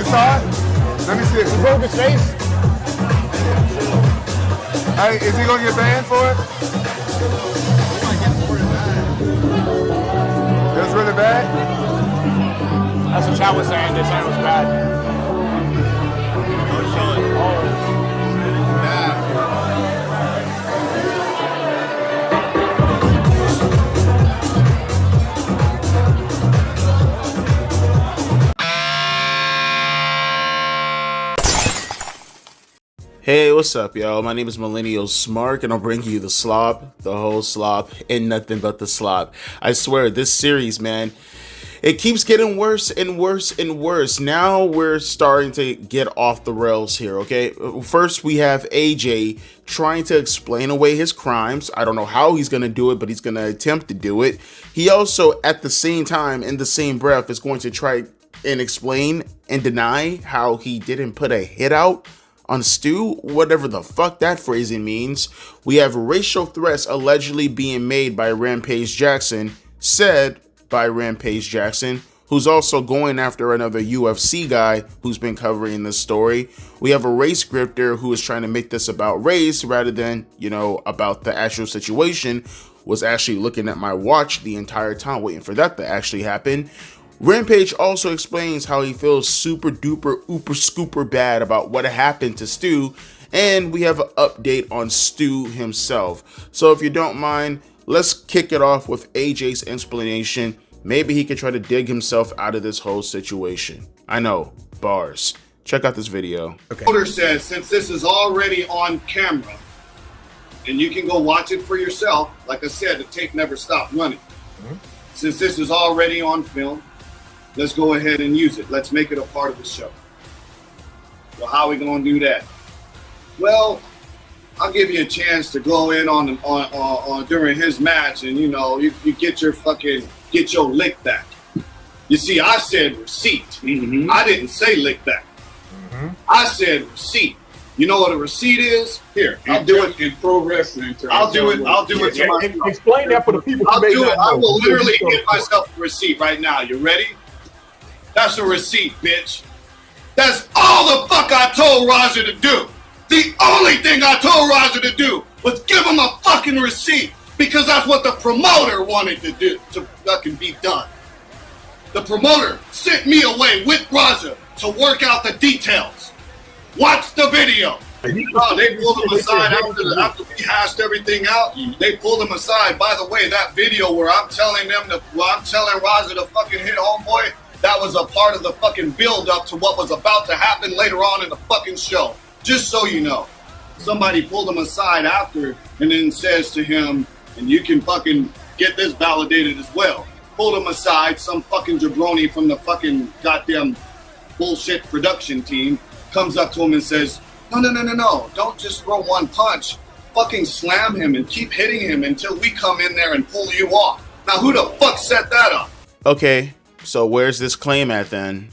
saw it? Let me see it. He broke his face. Hey, is he gonna get banned for it? He might get more than that. It was really bad? That's what chat was saying. They said it was bad. Don't show it. Bad. Hey, what's up, y'all? My name is Millennial Smark, and I'll bring you the slop, the whole slop, and nothing but the slop. I swear, this series, man, it keeps getting worse and worse and worse. Now we're starting to get off the rails here, okay? First, we have AJ trying to explain away his crimes. I don't know how he's going to do it, but he's going to attempt to do it. He also, at the same time, in the same breath, is going to try and explain and deny how he didn't put a hit out on Stu, whatever the fuck that phrasing means. We have racial threats allegedly being made by Rampage Jackson, said by Rampage Jackson, who's also going after another UFC guy who's been covering this story. We have a race grifter who is trying to make this about race rather than, about the actual situation. Was actually looking at my watch the entire time waiting for that to actually happen. Rampage also explains how he feels super duper ooper scooper bad about what happened to Stu, and we have an update on Stu himself. So if you don't mind, let's kick it off with AJ's explanation. Maybe he can try to dig himself out of this whole situation. I know, bars. Check out this video. Okay. Order says, since this is already on camera, and you can go watch it for yourself, like I said, the tape never stopped running. Since this is already on film, let's go ahead and use it. Let's make it a part of the show. So how are we going to do that? Well, I'll give you a chance to go in on during his match, and you get your lick back. You see, I said receipt. Mm-hmm. I didn't say lick back. Mm-hmm. I said receipt. You know what a receipt is? Here, I'll do it in pro wrestling terms. I'll do it to myself. Explain that for the people. I'll do it. I will literally give myself a receipt right now. You ready? That's a receipt, bitch. That's all the fuck I told Roger to do. The only thing I told Roger to do was give him a fucking receipt, because that's what the promoter wanted to do, to fucking be done. The promoter sent me away with Roger to work out the details. Watch the video. Oh, they pulled him aside after we hashed everything out. They pulled him aside. By the way, that video where I'm telling Roger to fucking hit homeboy, that was a part of the fucking build-up to what was about to happen later on in the fucking show. Just so you know. Somebody pulled him aside after and then says to him, and you can fucking get this validated as well. Pulled him aside, some fucking jabroni from the fucking goddamn bullshit production team comes up to him and says, no, don't just throw one punch. Fucking slam him and keep hitting him until we come in there and pull you off. Now, who the fuck set that up? Okay, so where's this claim at then?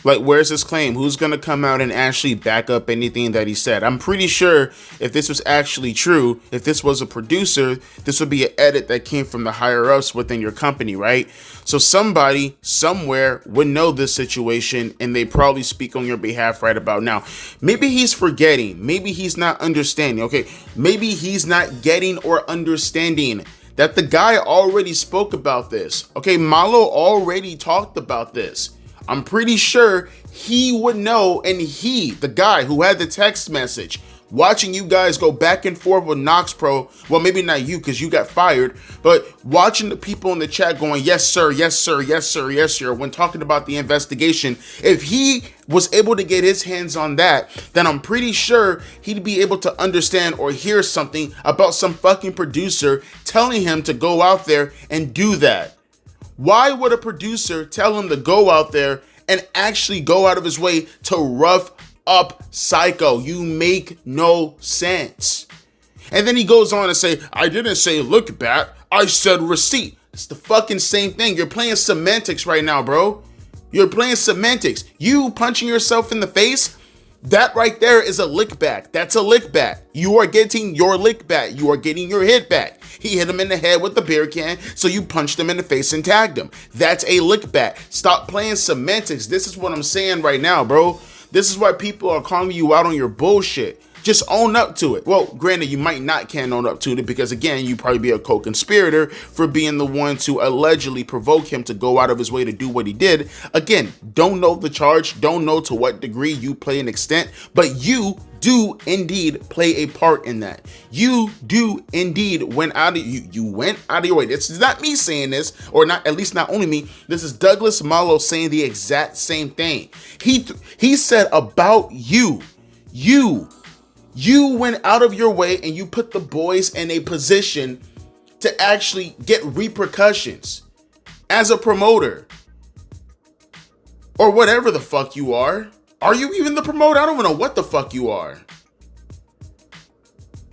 Like, where's this claim? Who's going to come out and actually back up anything that he said? I'm pretty sure if this was actually true, if this was a producer, this would be an edit that came from the higher ups within your company, right? So somebody somewhere would know this situation, and they probably speak on your behalf right about now. Maybe he's forgetting. Maybe he's not understanding. Okay, maybe he's not getting or understanding that the guy already spoke about this. Okay, Malo already talked about this. I'm pretty sure he would know, and the guy who had the text message, watching you guys go back and forth with Nox Pro, well, maybe not you because you got fired, but watching the people in the chat going, yes, sir, yes, sir, yes, sir, yes, sir, when talking about the investigation, if he was able to get his hands on that, then I'm pretty sure he'd be able to understand or hear something about some fucking producer telling him to go out there and do that. Why would a producer tell him to go out there and actually go out of his way to rough up Psycho? You make no sense. And then he goes on to say, I didn't say look back, I said receipt. It's the fucking same thing. You're playing semantics right now, bro. You're playing semantics. You punching yourself in the face, That right there is a lick back. That's a lick back. You are getting your lick back. You are getting your hit back. He hit him in the head with the beer can, so you punched him in the face and tagged him. That's a lick back. Stop playing semantics. This is what I'm saying right now, bro. This is why people are calling you out on your bullshit. Just own up to it. Well, granted, you might not can own up to it because, again, you probably be a co-conspirator for being the one to allegedly provoke him to go out of his way to do what he did. Again, don't know the charge, don't know to what degree you play an extent, but you do indeed play a part in that. You do indeed went out of you went out of your way. This is not me saying this, or not, at least not only me. This is Douglas Malo saying the exact same thing. He said about you went out of your way and you put the boys in a position to actually get repercussions as a promoter or whatever the fuck you are. Are you even the promoter? I don't even know what the fuck you are.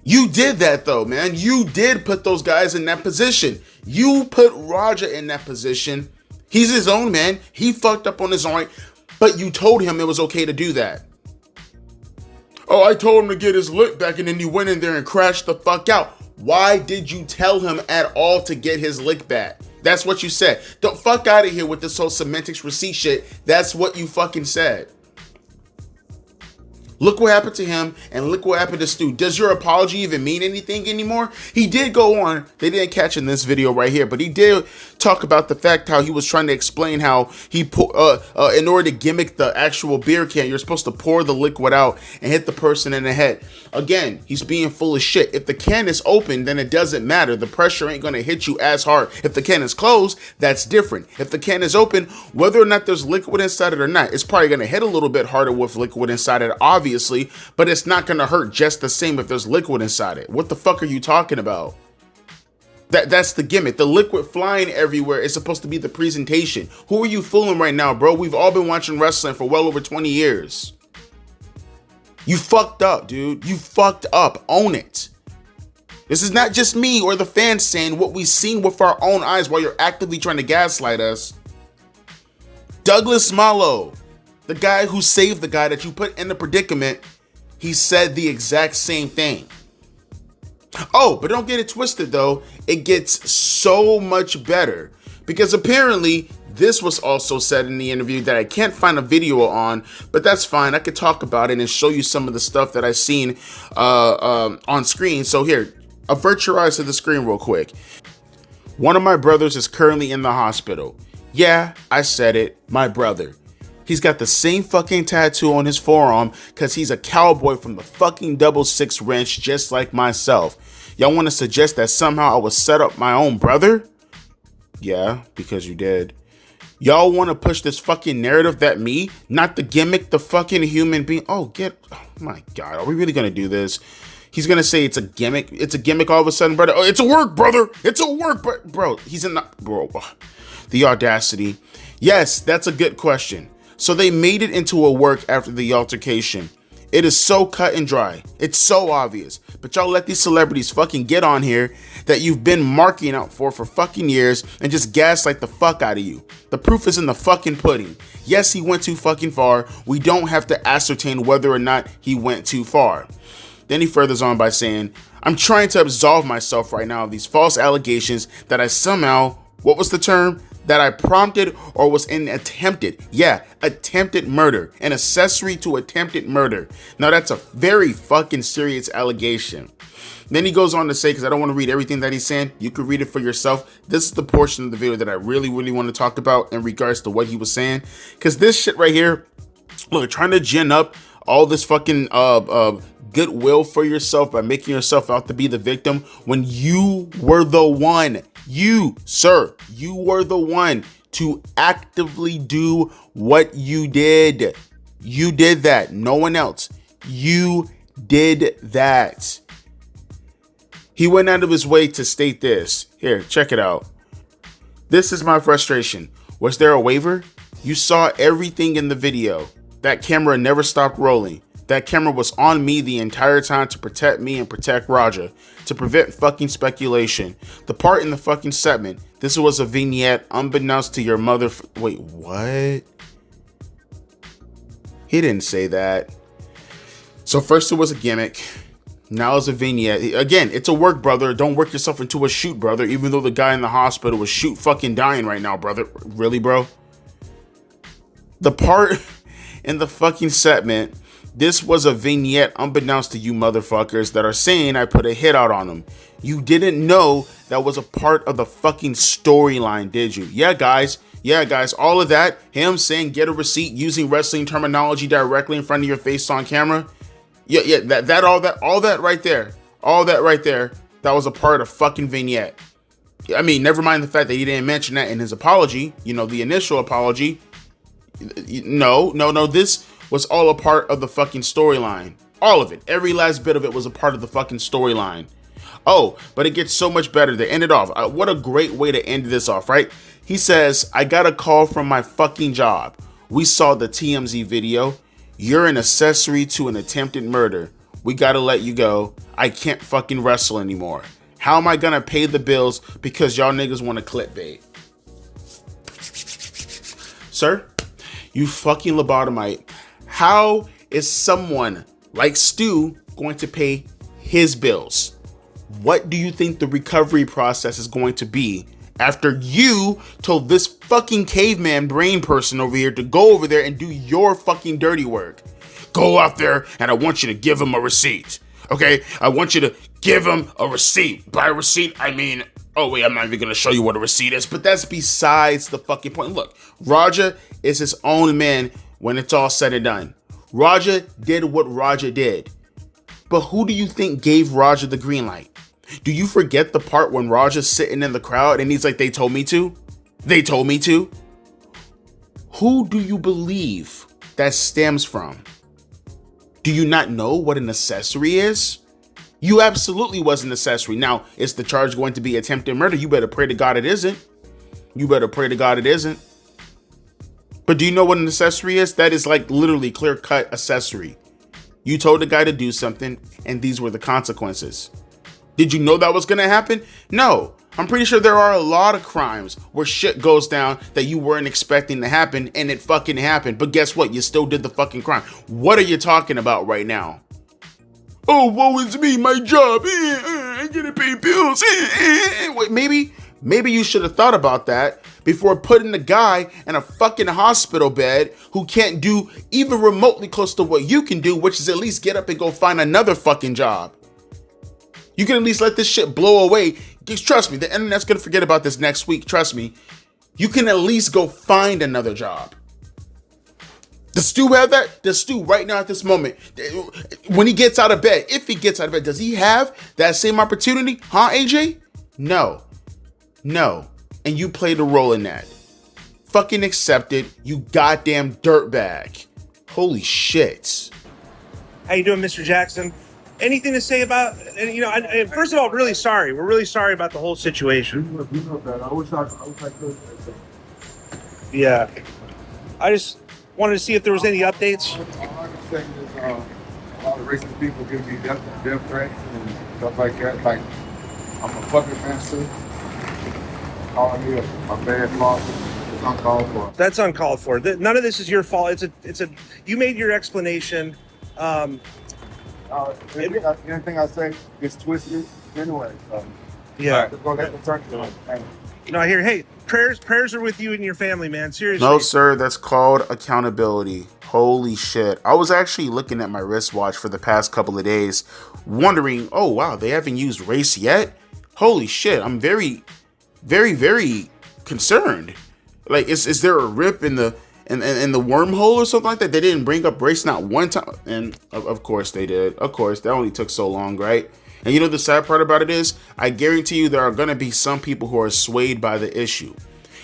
You did that though, man. You did put those guys in that position. You put Roger in that position. He's his own man. He fucked up on his own, but you told him it was okay to do that. Oh, I told him to get his lick back and then he went in there and crashed the fuck out. Why did you tell him at all to get his lick back? That's what you said. Don't fuck out of here with this whole semantics receipt shit. That's what you fucking said. Look what happened to him and look what happened to Stu. Does your apology even mean anything anymore? He did go on, they didn't catch in this video right here, but he did talk about the fact how he was trying to explain how he in order to gimmick the actual beer can, you're supposed to pour the liquid out and hit the person in the head. Again, he's being full of shit. If the can is open, then it doesn't matter. The pressure ain't going to hit you as hard. If the can is closed, that's different. If the can is open, whether or not there's liquid inside it or not, it's probably going to hit a little bit harder with liquid inside it, obviously, but it's not going to hurt just the same if there's liquid inside it. What the fuck are you talking about? That's the gimmick. The liquid flying everywhere is supposed to be the presentation. Who are you fooling right now, bro? We've all been watching wrestling for well over 20 years. You fucked up, dude. You fucked up. Own it. This is not just me or the fans saying what we've seen with our own eyes while you're actively trying to gaslight us. Douglas Malo, the guy who saved the guy that you put in the predicament, he said the exact same thing. Oh, but don't get it twisted though. It gets so much better because apparently this was also said in the interview that I can't find a video on, but that's fine. I could talk about it and show you some of the stuff that I've seen on screen. So here, avert your eyes to the screen real quick. One of my brothers is currently in the hospital. Yeah, I said it, my brother. He's got the same fucking tattoo on his forearm because he's a cowboy from the fucking 6 wrench just like myself. Y'all want to suggest that somehow I would set up my own brother? Yeah, because you did. Y'all want to push this fucking narrative that me, not the gimmick, the fucking human being. Oh my God, are we really going to do this? He's going to say it's a gimmick. It's a gimmick all of a sudden, brother. Oh, it's a work, brother. It's a work, bro. He's in the, bro. The audacity. Yes, that's a good question. So they made it into a work after the altercation. It is so cut and dry. It's so obvious. But y'all let these celebrities fucking get on here that you've been marking out for fucking years and just gaslight the fuck out of you. The proof is in the fucking pudding. Yes, he went too fucking far. We don't have to ascertain whether or not he went too far. Then he furthers on by saying, I'm trying to absolve myself right now of these false allegations that I somehow, what was the term? That I prompted or was in attempted murder, an accessory to attempted murder. Now that's a very fucking serious allegation. Then he goes on to say, because I don't want to read everything that he's saying, you can read it for yourself. This is the portion of the video that I really want to talk about in regards to what he was saying. Because this shit right here, look, trying to gin up all this fucking goodwill for yourself by making yourself out to be the victim when you were the one. You, sir, you were the one to actively do what you did. You did that. No one else. You did that. He went out of his way to state this. Here, check it out. This is my frustration. Was there a waiver? You saw everything in the video. That camera never stopped rolling. That camera was on me the entire time to protect me and protect Roger, to prevent fucking speculation. The part in the fucking segment, this was a vignette unbeknownst to your mother. Wait, what? He didn't say that. So first it was a gimmick. Now it's a vignette. Again, it's a work, brother. Don't work yourself into a shoot, brother. Even though the guy in the hospital was shoot fucking dying right now, brother. Really, bro? The part in the fucking segment, this was a vignette unbeknownst to you motherfuckers that are saying I put a hit out on them. You didn't know that was a part of the fucking storyline, did you? Yeah, guys. Yeah, guys. All of that, him saying get a receipt using wrestling terminology directly in front of your face on camera. Yeah, all that right there, that was a part of fucking vignette. I mean, never mind the fact that he didn't mention that in his apology, the initial apology. No, this was all a part of the fucking storyline. All of it, every last bit of it was a part of the fucking storyline. Oh, but it gets so much better to end it off. What a great way to end this off, right? He says, I got a call from my fucking job. We saw the TMZ video. You're an accessory to an attempted murder. We gotta let you go. I can't fucking wrestle anymore. How am I gonna pay the bills because y'all niggas want to clickbait? Sir, you fucking lobotomite. How is someone like Stu going to pay his bills? What do you think the recovery process is going to be after you told this fucking caveman brain person over here to go over there and do your fucking dirty work? Go out there and I want you to give him a receipt. Okay? I want you to give him a receipt. By receipt, I mean, oh wait, I'm not even gonna show you what a receipt is, but that's besides the fucking point. Look, Raja is his own man when it's all said and done. Raja did what Raja did. But who do you think gave Raja the green light? Do you forget the part when Raja's sitting in the crowd and he's like, they told me to? They told me to? Who do you believe that stems from? Do you not know what an accessory is? You absolutely was an accessory. Now, is the charge going to be attempted murder? You better pray to God it isn't. You better pray to God it isn't. But do you know what an accessory is? That is like literally clear-cut accessory. You told the guy to do something and these were the consequences. Did you know that was going to happen? No. I'm pretty sure there are a lot of crimes where shit goes down that you weren't expecting to happen and it fucking happened. But guess what? You still did the fucking crime. What are you talking about right now? Oh, woe is me, my job. I gotta pay bills. Wait, maybe you should have thought about that before putting the guy in a fucking hospital bed who can't do even remotely close to what you can do, which is at least get up and go find another fucking job. You can at least let this shit blow away. Just trust me, the internet's gonna forget about this next week. Trust me. You can at least go find another job. Does Stu have that? Does Stu right now at this moment, when he gets out of bed, if he gets out of bed, does he have that same opportunity? Huh, AJ? No. And you played a role in that. Fucking accept it, you goddamn dirtbag. Holy shit. How you doing, Mr. Jackson? Anything to say about, first of all, really sorry. We're really sorry about the whole situation. You know that. I wish I could. Yeah. I just wanted to see if there was any updates. All I can say is a lot of racist people give me death threats and stuff like that. Like, I'm a puppet master. Calling me a bad boss. It's uncalled for. That's uncalled for. None of this is your fault. You made your explanation. Anything I say gets twisted anyway. So. Yeah. Just go ahead and turn to it. No, I hear. Hey, prayers are with you and your family, man. Seriously. No, sir. That's called accountability. Holy shit. I was actually looking at my wristwatch for the past couple of days, wondering, oh, wow, they haven't used race yet? Holy shit. I'm very, very, very concerned. Like, is there a rip in the wormhole or something like that? They didn't bring up race not one time. And of course they did. Of course, that only took so long, right? And you know the sad part about it is, I guarantee you there are going to be some people who are swayed by the issue.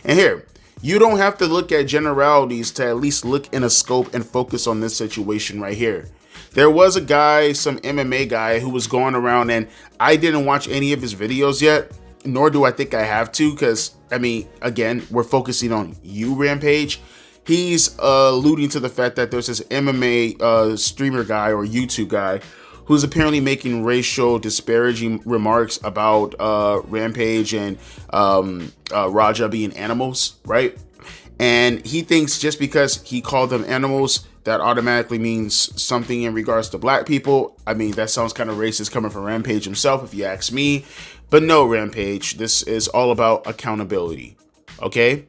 And here, you don't have to look at generalities to at least look in a scope and focus on this situation right here. There was a guy, some MMA guy, who was going around, and I didn't watch any of his videos yet, nor do I think I have to, because, I mean, again, we're focusing on you, Rampage. He's alluding to the fact that there's this MMA streamer guy or YouTube guy who's apparently making racial disparaging remarks about Rampage and Raja being animals, right? And he thinks just because he called them animals, that automatically means something in regards to black people. I mean, that sounds kind of racist coming from Rampage himself, if you ask me. But no, Rampage, this is all about accountability, okay?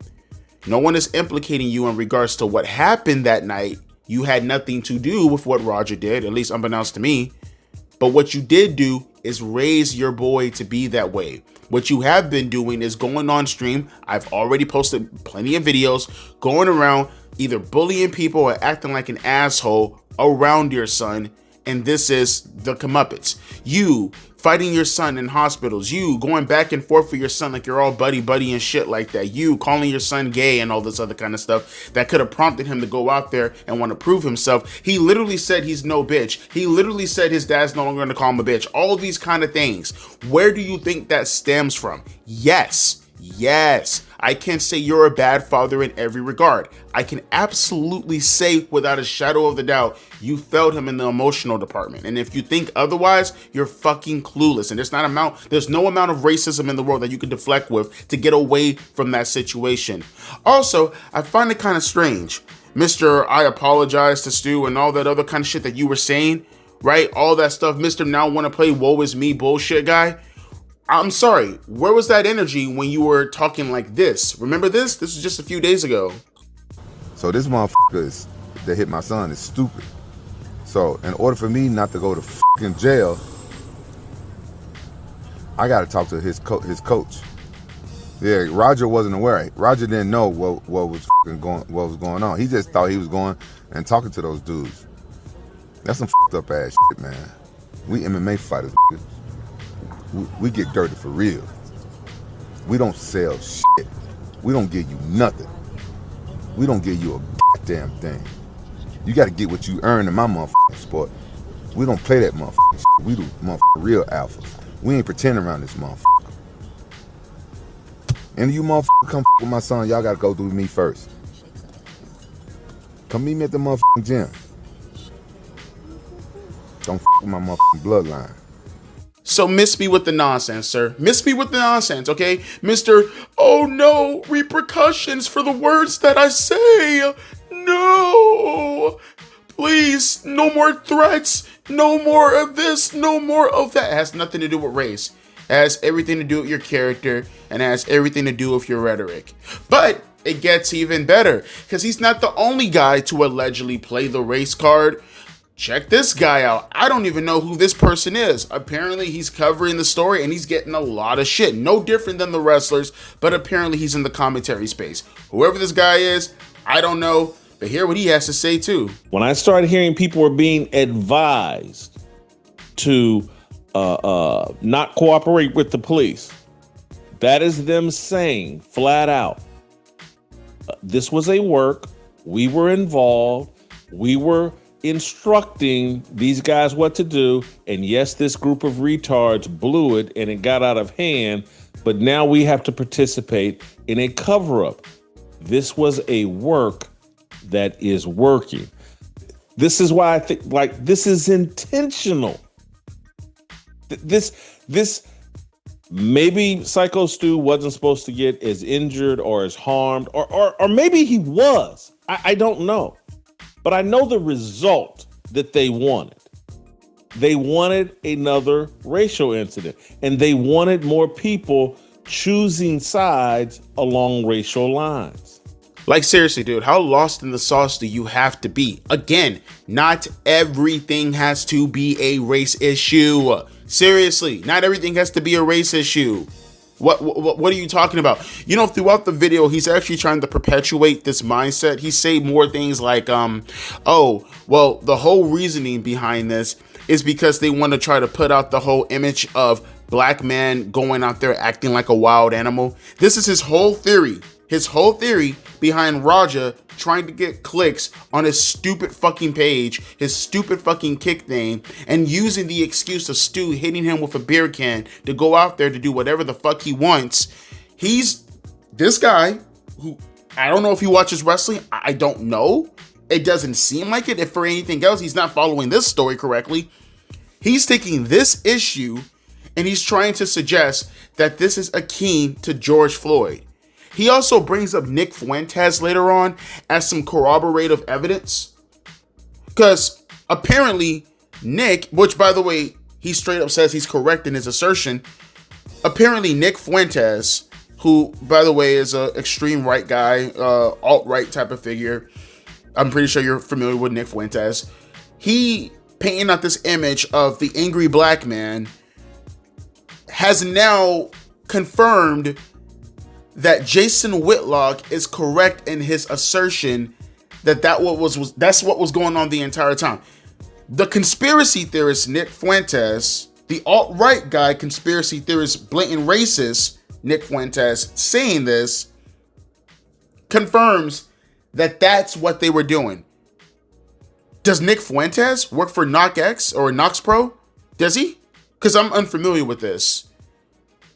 No one is implicating you in regards to what happened that night. You had nothing to do with what Roger did, at least unbeknownst to me. But what you did do is raise your boy to be that way. What you have been doing is going on stream. I've already posted plenty of videos going around either bullying people or acting like an asshole around your son. And this is the comeuppance. You fighting your son in hospitals. You going back and forth for your son like you're all buddy and shit like that. You calling your son gay and all this other kind of stuff that could have prompted him to go out there and want to prove himself. He literally said he's no bitch. He literally said his dad's no longer going to call him a bitch. All of these kind of things. Where do you think that stems from? Yes, I can't say you're a bad father in every regard. I can absolutely say without a shadow of the doubt, you failed him in the emotional department. And if you think otherwise, you're fucking clueless. And there's no amount of racism in the world that you can deflect with to get away from that situation. Also, I find it kind of strange. Mr. I apologize to Stu and all that other kind of shit that you were saying, right? All that stuff, Mr. Now want to play woe is me bullshit guy. I'm sorry, where was that energy when you were talking like this? Remember this? This was just a few days ago. So this motherfucker that hit my son is stupid. So in order for me not to go to fucking jail, I got to talk to his coach. Yeah, Roger wasn't aware. Roger didn't know what was going on. He just thought he was going and talking to those dudes. That's some fucked up ass shit, man. We MMA fighters. We get dirty for real. We don't sell shit. We don't give you nothing. We don't give you a goddamn thing. You got to get what you earn in my motherfucking sport. We don't play that motherfucking shit. We do motherfucking real alphas. We ain't pretending around this motherfucker. And you motherfucker come with my son, y'all got to go through me first. Come meet me at the motherfucking gym. Don't with my motherfucking bloodline. So miss me with the nonsense, sir. Miss me with the nonsense, okay? Mr. Oh no, repercussions for the words that I say. No. Please, no more threats. No more of this, no more of that. It has nothing to do with race. It has everything to do with your character and it has everything to do with your rhetoric. But it gets even better because he's not the only guy to allegedly play the race card. Check this guy out. I don't even know who this person is. Apparently he's covering the story and he's getting a lot of shit. No different than the wrestlers, but apparently he's in the commentary space. Whoever this guy is, I don't know, but hear what he has to say too. When I started hearing people were being advised to not cooperate with the police, that is them saying flat out, this was a work, we were involved, we were instructing these guys what to do, and yes, this group of retards blew it and it got out of hand, but now we have to participate in a cover-up. This was a work that is working. This is why I think this is intentional. This maybe Psycho Stu wasn't supposed to get as injured or as harmed, or maybe he was. I don't know. But I know the result that they wanted. They wanted another racial incident, and they wanted more people choosing sides along racial lines. Like seriously, dude, how lost in the sauce do you have to be? Again, not everything has to be a race issue. Seriously, not everything has to be a race issue. What are you talking about? You know, throughout the video, he's actually trying to perpetuate this mindset. He say more things like, oh, well, the whole reasoning behind this is because they want to try to put out the whole image of black man going out there acting like a wild animal. This is his whole theory. His whole theory behind Raja trying to get clicks on his stupid fucking page, his stupid fucking kick thing, and using the excuse of Stu hitting him with a beer can to go out there to do whatever the fuck he wants. He's this guy who, I don't know if he watches wrestling. I don't know. It doesn't seem like it. If for anything else, he's not following this story correctly. He's taking this issue and he's trying to suggest that this is akin to George Floyd. He also brings up Nick Fuentes later on as some corroborative evidence. Because apparently Nick, which by the way, he straight up says he's correct in his assertion. Apparently Nick Fuentes, who by the way is a extreme right guy, alt-right type of figure. I'm pretty sure you're familiar with Nick Fuentes. He painting out this image of the angry black man has now confirmed that Jason Whitlock is correct in his assertion that that's what was going on the entire time. The conspiracy theorist Nick Fuentes, the alt-right guy, conspiracy theorist, blatant racist Nick Fuentes, saying this confirms that that's what they were doing. Does Nick Fuentes work for NockX or NoxPro? Does he? Because I'm unfamiliar with this.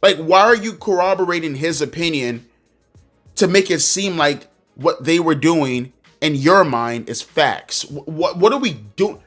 Like, why are you corroborating his opinion to make it seem like what they were doing in your mind is facts? What are we doing?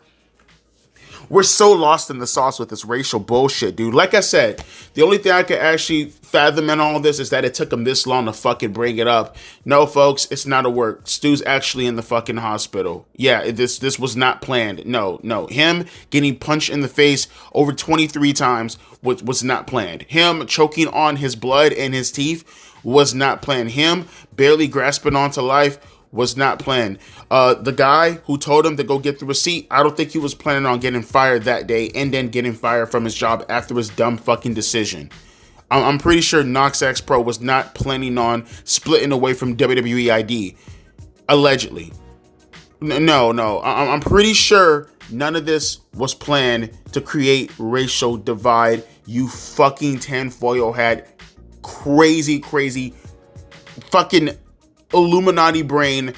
We're so lost in the sauce with this racial bullshit, dude. Like I said, the only thing I could actually fathom in all of this is that it took him this long to fucking bring it up. No, folks, it's not a work. Stu's actually in the fucking hospital. Yeah, this was not planned. No. Him getting punched in the face over 23 times was not planned. Him choking on his blood and his teeth was not planned. Him barely grasping onto life was not planned. The guy who told him to go get the receipt, I don't think he was planning on getting fired that day and then getting fired from his job after his dumb fucking decision. I'm pretty sure NoxX Pro was not planning on splitting away from WWE ID. Allegedly. No. I'm pretty sure none of this was planned to create racial divide. You fucking tinfoil hat, crazy fucking Illuminati brain.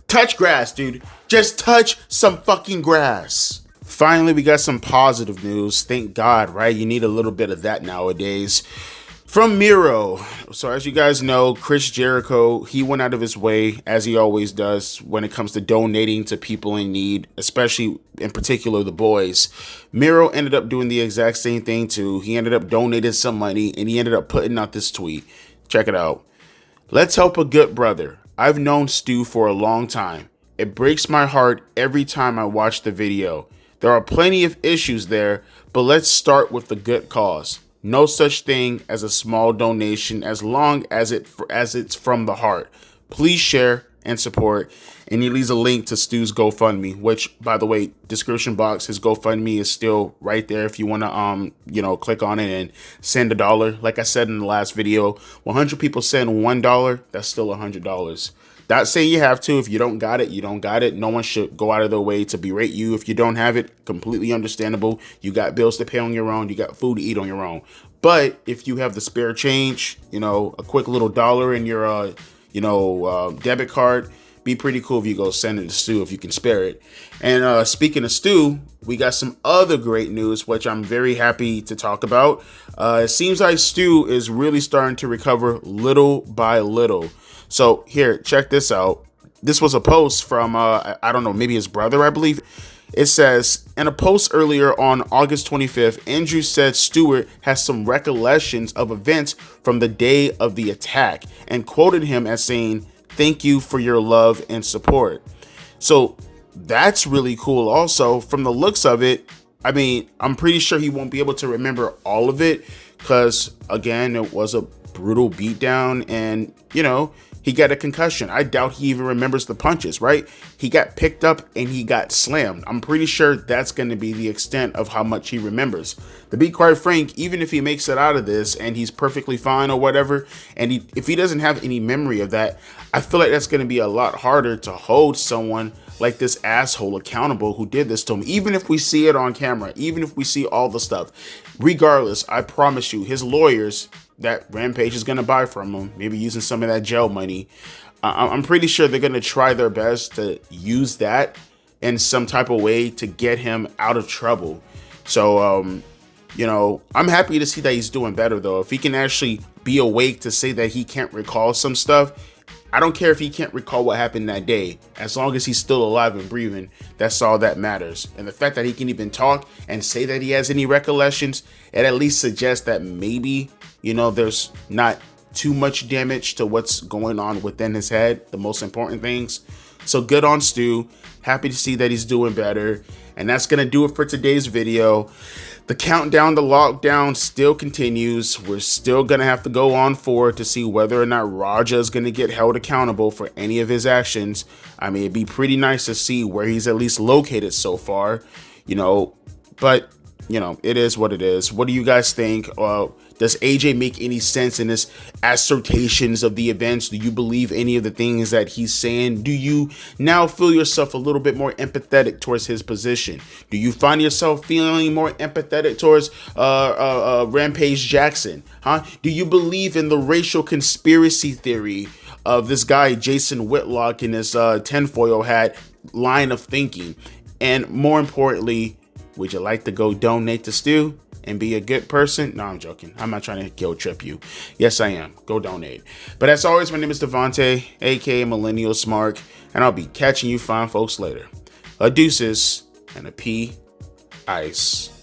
Touch grass, dude. Just touch some fucking grass. Finally, we got some positive news. Thank God, right? You need a little bit of that nowadays. From Miro. So as you guys know, Chris Jericho, he went out of his way, as he always does, when it comes to donating to people in need, especially in particular the boys. Miro ended up doing the exact same thing too. He ended up donating some money and he ended up putting out this tweet. Check it out. Let's help a good brother. I've known Stu for a long time. It breaks my heart every time I watch the video. There are plenty of issues there, but let's start with the good cause. No such thing as a small donation as long as it's from the heart. Please share and support. And he leaves a link to Stu's GoFundMe, which, by the way, description box, his GoFundMe is still right there if you want to, click on it and send $1. Like I said in the last video, 100 people send $1, that's still $100. Not saying you have to. If you don't got it, you don't got it. No one should go out of their way to berate you. If you don't have it, completely understandable. You got bills to pay on your own. You got food to eat on your own. But if you have the spare change, a quick little dollar in your, debit card, be pretty cool if you go send it to Stu if you can spare it. And speaking of Stu, we got some other great news, which I'm very happy to talk about. It seems like Stu is really starting to recover little by little. So here, check this out. This was a post from, I don't know, maybe his brother, I believe. It says, in a post earlier on August 25th, Andrew said Stewart has some recollections of events from the day of the attack and quoted him as saying, "Thank you for your love and support." So that's really cool. Also, from the looks of it, I mean, I'm pretty sure he won't be able to remember all of it because, again, it was a brutal beatdown and, he got a concussion. I doubt he even remembers the punches, right? He got picked up and he got slammed. I'm pretty sure that's going to be the extent of how much he remembers. To be quite frank, even if he makes it out of this and he's perfectly fine or whatever, and if he doesn't have any memory of that, I feel like that's going to be a lot harder to hold someone like this asshole accountable who did this to him. Even if we see it on camera, even if we see all the stuff, regardless, I promise you, his lawyers that Rampage is going to buy from him, maybe using some of that jail money, I'm pretty sure they're going to try their best to use that in some type of way to get him out of trouble. So, I'm happy to see that he's doing better, though. If he can actually be awake to say that he can't recall some stuff, I don't care if he can't recall what happened that day. As long as he's still alive and breathing, that's all that matters. And the fact that he can even talk and say that he has any recollections, it at least suggests that maybe, there's not too much damage to what's going on within his head, the most important things. So good on Stu. Happy to see that he's doing better. And that's going to do it for today's video. The countdown to lockdown still continues. We're still going to have to go on forward to see whether or not Raja is going to get held accountable for any of his actions. I mean, it'd be pretty nice to see where he's at least located so far, you know, but, you know, it is what it is. What do you guys think? Does AJ make any sense in his assertions of the events? Do you believe any of the things that he's saying? Do you now feel yourself a little bit more empathetic towards his position? Do you find yourself feeling more empathetic towards Rampage Jackson? Huh? Do you believe in the racial conspiracy theory of this guy, Jason Whitlock, in his tinfoil hat line of thinking? And more importantly, would you like to go donate to Stu and be a good person? No, I'm joking. I'm not trying to guilt trip you. Yes, I am. Go donate. But as always, my name is Devontae, aka Millennial Smart, and I'll be catching you fine folks later. A deuces and a pea ice.